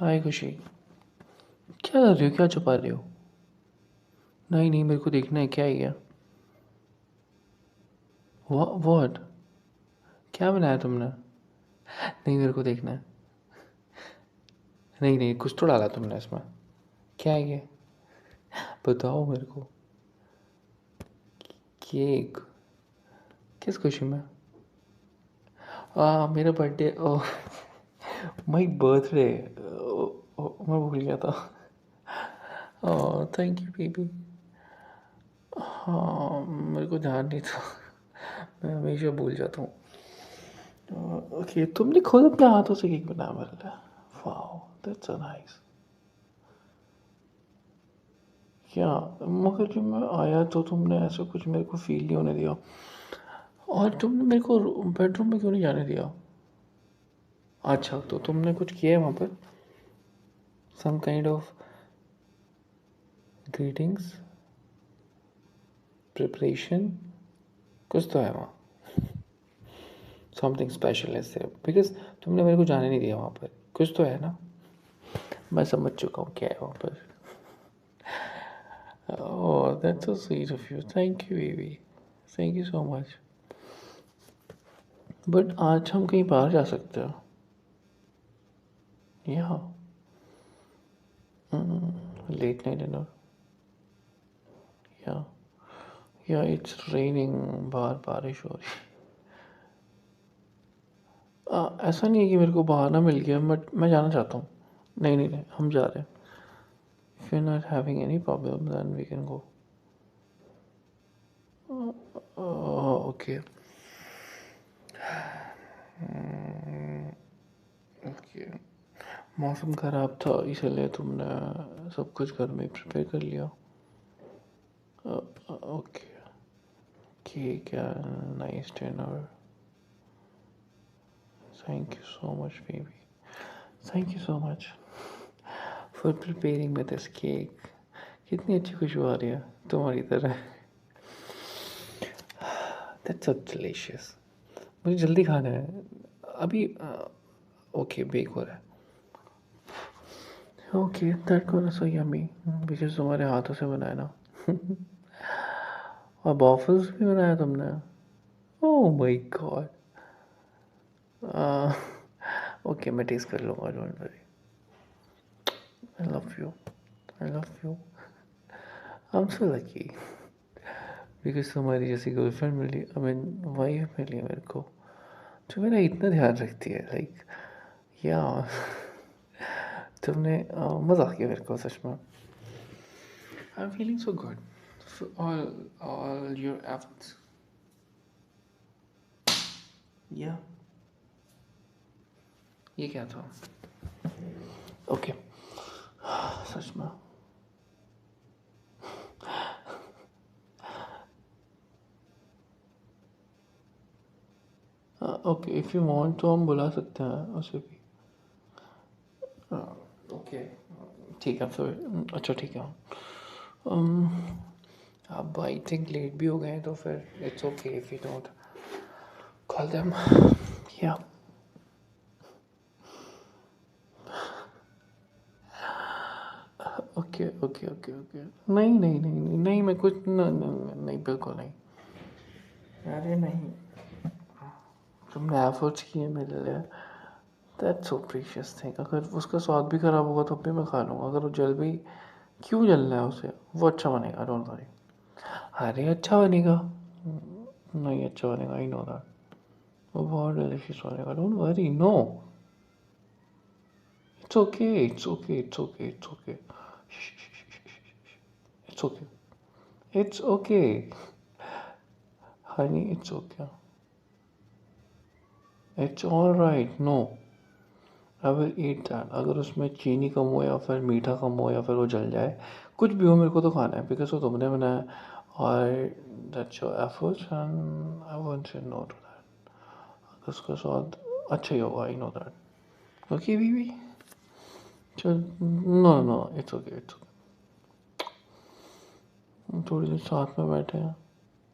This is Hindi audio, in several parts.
हाय खुशी। क्या कर रही हो? क्या छुपा रही हो? नहीं नहीं, मेरे को देखना है क्या है ये। व्हाट? क्या बनाया तुमने? नहीं, मेरे को देखना है। नहीं नहीं, कुछ तो डाला तुमने इसमें। क्या है ये? बताओ मेरे को। केक? किस खुशी में? मेरा बर्थडे। Oh, my birthday. मैं भूल गया था। Oh thank you baby. हाँ, मेरे को ध्यान नहीं था। मैं हमेशा भूल जाता हूँ। ओके, तुमने खुद अपने हाथों से केक बनाया मेरे लिए? Wow, that's so nice. क्या? मगर जब मैं आया तो तुमने ऐसा कुछ मेरे को फील नहीं होने दिया। और तुमने मेरे को बेडरूम में क्यों नहीं जाने दिया? अच्छा, तो तुमने कुछ किया है वहाँ पर? Some kind of greetings, preparation, कुछ तो है वहाँ। समथिंग स्पेशल है सिर्फ बिकॉज तुमने मेरे को जाने नहीं दिया वहाँ पर। कुछ तो है ना? मैं समझ चुका हूँ क्या है वहाँ पर। Oh that's so sweet of you, thank you baby, thank you so much. But आज हम कहीं बाहर जा सकते हैं। या लेट नाइट डिनर। या या इट्स रेनिंग, बाहर बारिश हो रही। ऐसा नहीं है कि मेरे को बहाना मिल गया, बट मैं जाना चाहता हूँ। नहीं नहीं नहीं, हम जा रहे हैं। If you not having any problem then we can go. Okay okay. मौसम ख़राब था इसलिए तुमने सब कुछ घर में प्रिपेयर कर लिया। ओके। ठीक है, nice dinner. Thank you so much baby, thank you so much for preparing with this cake. कितनी अच्छी खुशबू आ रही है तुम्हारी तरह। That's so delicious. मुझे जल्दी खाना है अभी। ओके, बेक हो रहा है। Okay, that was so yummy because तुम्हारे हाथों से बनाया ना। और बॉफल्स भी बनाया तुमने? Oh my God. ओके, मैं टेस्ट कर लूँगा, don't worry. I love you, I love you. I am so lucky because तुम्हारी जैसी गर्लफ्रेंड मिली, आई मीन वाइफ मिली मेरे को, जो मेरा इतना ध्यान रखती है। लाइक या तुमने मज़ा किया मेरे को सच में। I am feeling so good all your efforts. या ये क्या था? ओके, सच में। ओके, इफ़ यू वांट तो हम बुला सकते हैं उसे भी। ओके, ठीक है फिर। अच्छा ठीक है। um, अब आई थिंक लेट भी हो गए हैं तो फिर it's okay if you don't call them. या ओके ओके ओके ओके। नहीं नहीं नहीं नहीं नहीं, मैं कुछ नहीं नहीं, बिल्कुल नहीं। अरे नहीं, तुमने एफर्ट्स किए मेरे लिए। That's so precious thing. अगर उसका स्वाद भी ख़राब होगा तो भी मैं खा लूँगा। अगर वो जल भी, क्यों जलना है उसे? वो अच्छा बनेगा, डोंट वरी। अरे अच्छा बनेगा। नहीं अच्छा बनेगा, आई नो दैट। वो बहुत डिलीशियस बनेगा, don't worry. No, it's okay it's okay it's okay it's okay it's okay it's okay honey, it's okay, it's all right. No, I will eat that. अगर उसमें चीनी कम हो या फिर मीठा कम हो या फिर वो जल जाए, कुछ भी हो, मेरे को तो खाना है बिकॉज वो तुमने बनाया। और that's your efforts and I won't say no to that. अगर उसका स्वाद अच्छा ही होगा, आई नो दैट। ओके बीबी, चल। No no, it's okay it's okay. थोड़ी देर साथ में बैठे हैं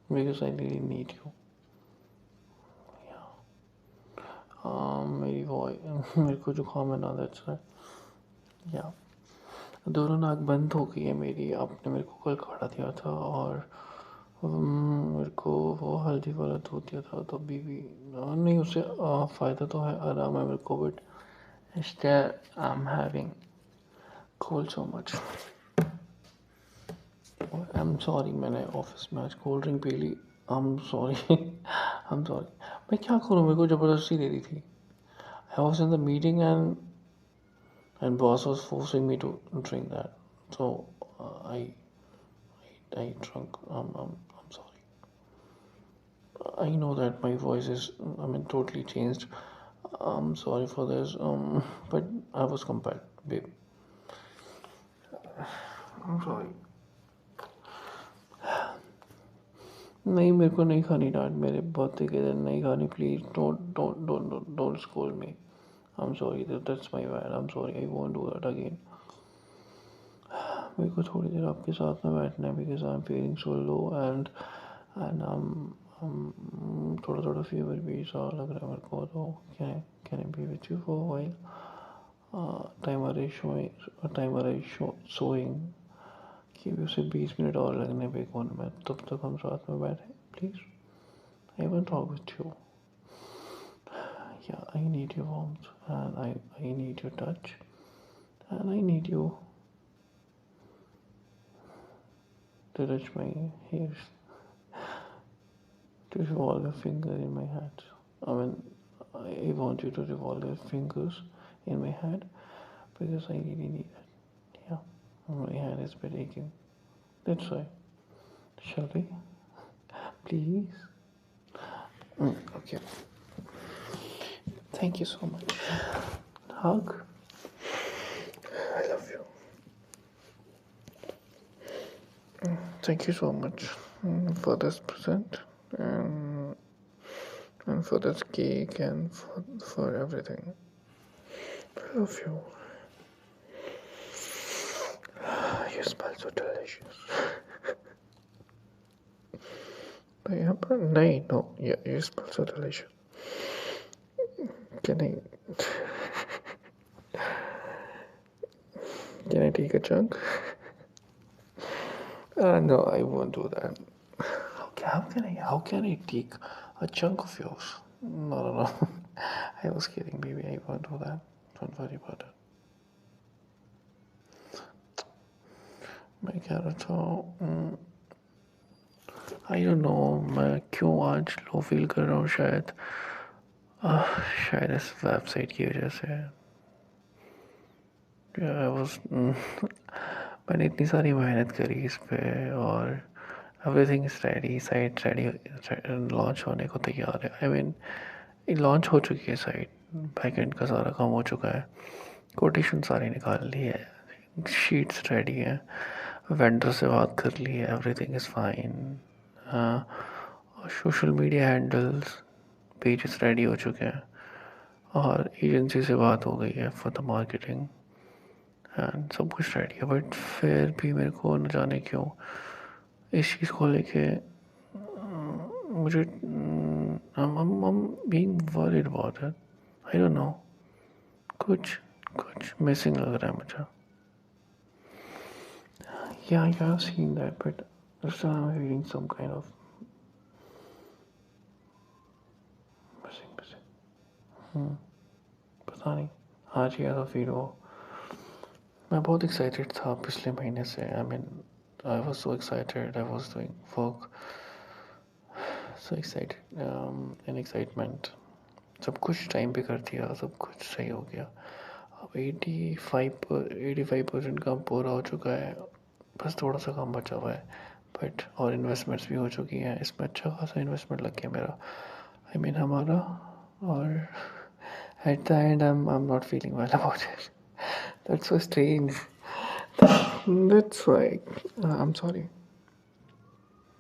because I really need you. मेरी वॉइस, मेरे को जुकाम है ना, दैट्स राइट। या दोनों नाक बंद हो गई है मेरी। आपने मेरे को कल काढ़ा दिया था और मेरे को वो हल्दी वाला दूध दिया था, तो अभी भी नहीं, उससे फ़ायदा तो है, आराम है मेरे को, but instead I'm having cold so much. I'm sorry, मैंने ऑफिस में आज कोल्ड ड्रिंक पी ली। I'm sorry. I'm sorry. मैं क्या करूँ, मेरे को ज़बरदस्ती दे दी थी। I was in the meeting and boss was forcing me to drink that. So I drunk. I'm sorry. I know that my voice is, I mean, totally changed. I'm sorry for this. But I was compelled, babe. I'm sorry. नहीं, मेरे को नहीं खानी डांट मेरे बर्थडे के दिन, नहीं खानी, please don't scold me. I am sorry, that's my bad, I am sorry, I won't do that again. मेरे को थोड़ी देर आपके साथ में बैठना है because I am feeling so low and थोड़ा थोड़ा फीवर भी सा लग रहा है मेरे को, तो can I B with you for while? Timer I showing कि उसे 20 मिनट और लगने पे कौन में, तब तक हम साथ में बैठे please. I want talk with you. Yeah, I need your warmth and I need your touch and I need you to touch my hairs, to revolve your finger in my head. I mean, I want you to revolve your fingers in my head because I really need it. Yeah, my hand is a bit aching. That's why. Shall we? Please? Okay. Thank you so much. Hug. I love you. Thank you so much for this present and, and for this cake and for everything. I love you. You smell so delicious. No, yeah, you smell so delicious. Can I take a chunk? No, I won't do that. How can I take a chunk of yours? No. I was kidding, baby. I won't do that. Don't worry about it. मैं कह रहा था, आई डोंट नो मैं क्यों आज लो फील कर रहा हूँ, शायद इस वेबसाइट की वजह से। मैंने इतनी सारी मेहनत करी इस पे और everything is ready, site ready, launch होने को तैयार है। आई मीन लॉन्च हो चुकी है साइट, बैकएंड का सारा काम हो चुका है, कोटेशन सारी निकाल ली है, शीट्स रेडी हैं, वेंडर से बात कर ली है, everything is fine. Social media handles pages ready हो चुके हैं और एजेंसी से बात हो गई है फॉर द मार्केटिंग एंड सब कुछ रेडी है। बट फिर भी मेरे को न जाने क्यों इस चीज़ को लेके मुझे being worried about it. I don't know, कुछ मिसिंग लग रहा है मुझे। Yeah, I have seen that, but still I'm feeling some kind of missing. पता नहीं आज ही ऐसा फील हो। मैं बहुत एक्साइटेड था पिछले महीने से। I mean I was so excited, I was doing work so excited an excitement, सब कुछ टाइम पे कर दिया, सब कुछ सही हो गया। अब 85% काम पूरा हो चुका है, बस थोड़ा सा काम बचा हुआ है, बट और इन्वेस्टमेंट्स भी हो चुकी हैं। इसमें अच्छा खासा इन्वेस्टमेंट लग गया मेरा, आई मीन हमारा, और at the and I am not feeling well about it. That's so strange, that's why I am sorry.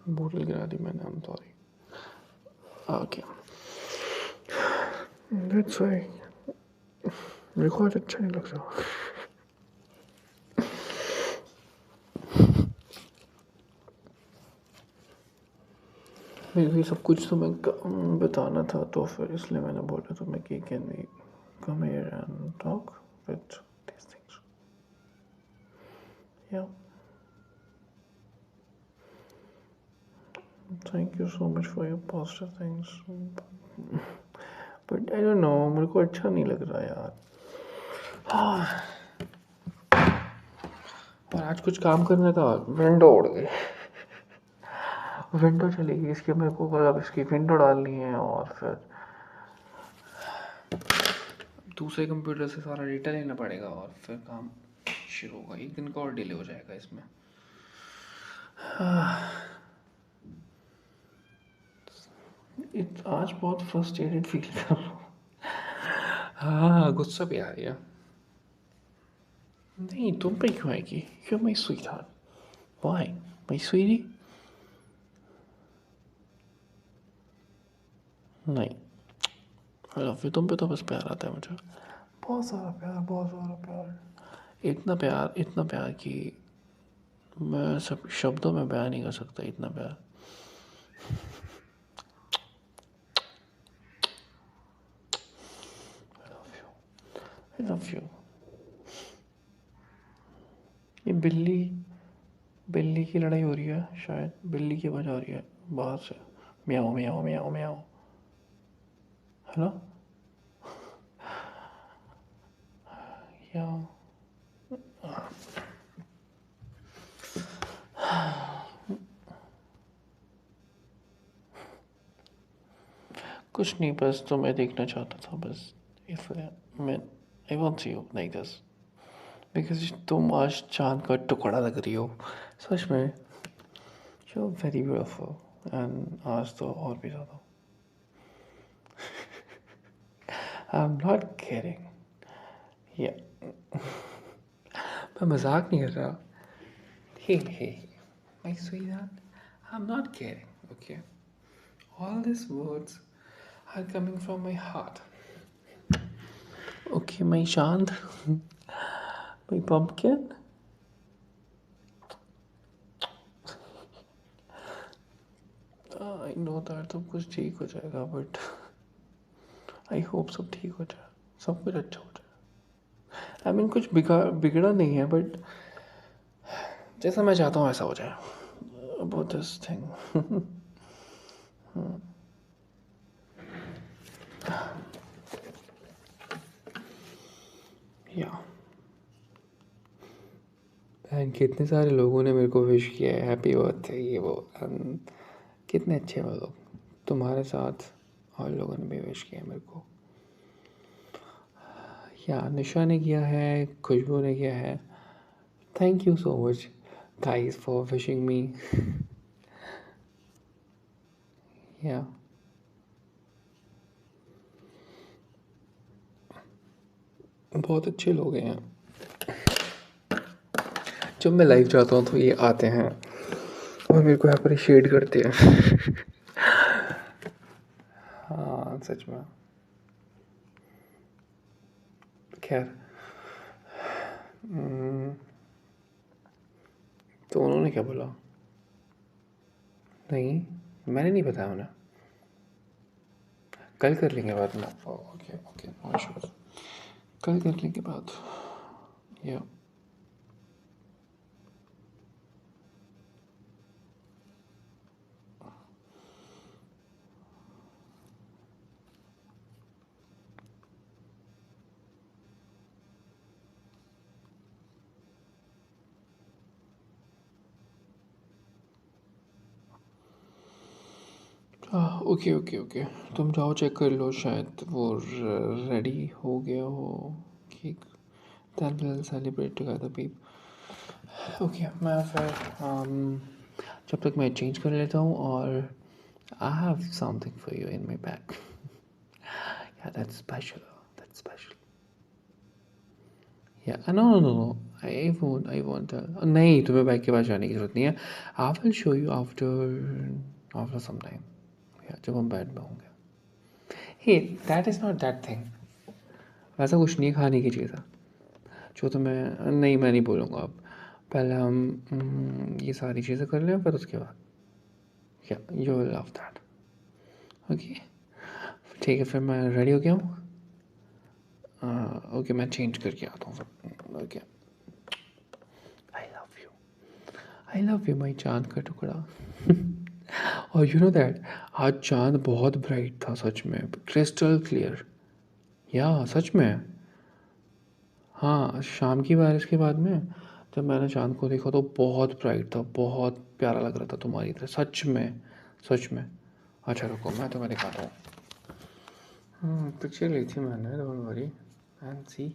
बोतल गिरा दी मैंने, I am sorry. Okay, that's why मेरे को आज अच्छा नहीं लग रहा। मेरे सब कुछ तो मैं बताना था, तो फिर इसलिए मैंने बोला तो मैं कि can we come here and talk with this things. you so much for your positive things. But I don't know, मेरे को अच्छा नहीं लग रहा यार. और आज कुछ काम करना था, विंडो उड़ गई. विंडो चली गई, इसके मेरे को अब इसकी विंडो डालनी है और फिर दूसरे कंप्यूटर से सारा डेटा लेना पड़ेगा और फिर काम शुरू होगा. एक दिन का और डिले हो जाएगा इसमें. आज बहुत फ्रस्ट्रेटेड फील कर रहा हूँ. हाँ, गुस्सा भी आ रही है. नहीं, तुम पे क्यों आएगी? You're my sweetheart. Why? My sweetie? नहीं, I love you. तुम पे तो बस प्यार आता है मुझे. बहुत सारा प्यार, बहुत सारा प्यार. इतना प्यार कि मैं सब शब्दों में बयान नहीं कर सकता. इतना प्यार. I love you. ये बिल्ली की लड़ाई हो रही है शायद. बिल्ली की आवाज़ आ रही है बाहर से. म्याओ म्याओ म्याओ म्याओ. हेलो. या कुछ नहीं, बस तो मैं देखना चाहता था बस. इफ मैं I want see you like this because तुम आज चांद का टुकड़ा लग रही हो सच में. You are very beautiful and आज तो और भी ज़्यादा. I am not kidding. या मैं मजाक नहीं कर रहा. Hey my sweetheart, I am not kidding. Okay, all these words are coming from my heart. Okay, my Shant, my pumpkin. I know that सब कुछ ठीक हो जाएगा, but I hope सब ठीक हो जाए, सब कुछ अच्छा हो जाए. I mean कुछ बिगड़ा नहीं है, but जैसा मैं चाहता हूँ ऐसा हो जाए. About this thing. Yeah. And कितने सारे लोगों ने मेरे को विश किया है हैप्पी बर्थडे ये वो. एंड कितने अच्छे वो लोग. तुम्हारे साथ और लोगों ने भी विश किया है मेरे को. या निशा ने किया है, खुशबू ने किया है. Thank you so much guys for wishing मी. या बहुत अच्छे लोग हैं. जब मैं लाइव जाता हूँ तो ये आते हैं और मेरे को अप्रिशिएट करते हैं. हाँ सच में. खैर तो उन्होंने क्या बोला? नहीं, मैंने नहीं बताया उन्हें. कल कर लेंगे बात में. Okay okay, no issues. कल कर लेंगे बात. या ओके ओके ओके. तुम जाओ चेक कर लो, शायद वो रेडी हो गया हो cake. then we'll celebrate together babe. Okay मैं फिर जब तक मैं चेंज कर लेता हूँ और I have something for you in my bag. Yeah, that's special. That's special. Yeah, no. I won't tell. नहीं, तुम्हें बैग के पास जाने की ज़रूरत नहीं है. I will show you after some time. Yeah, जब हम बैड में होंगे. Hey, that is not that thing. वैसा कुछ नहीं खाने की चीज़ है जो तुम्हें. नहीं, मैं नहीं बोलूँगा अब. पहले हम ये सारी चीज़ें कर लें फिर उसके बाद. या you will love that. Okay ठीक है, फिर मैं रेडी हो गया हूँ. ओके मैं चेंज करके आता हूँ फिर. ओके आई लव यू माई चांद का टुकड़ा. और यू नो दैट आज चाँद बहुत ब्राइट था सच में, क्रिस्टल क्लियर। या सच में। हाँ, शाम की बारिश के बाद में जब मैंने चाँद को देखा तो बहुत ब्राइट था, बहुत प्यारा लग रहा था तुम्हारी तरह, सच में, सच में। अच्छा रुको मैं तुम्हें दिखाता हूँ। पिक्चर ली थी मैंने, डोंट वरी एंड सी।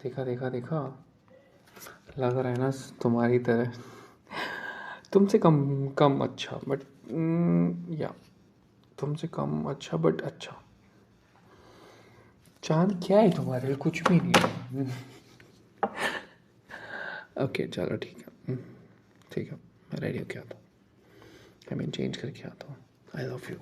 देखा देखा देखा, लग रहा है ना तुम्हारी तरह, तुमसे कम कम अच्छा बट या तुमसे कम अच्छा बट अच्छा। चाँद क्या है तुम्हारे लिए, कुछ भी नहीं है। ओके चलो ठीक है, ठीक है, मैं रेडी होके आता हूँ, आई मीन चेंज करके आता हूँ। आई लव यू।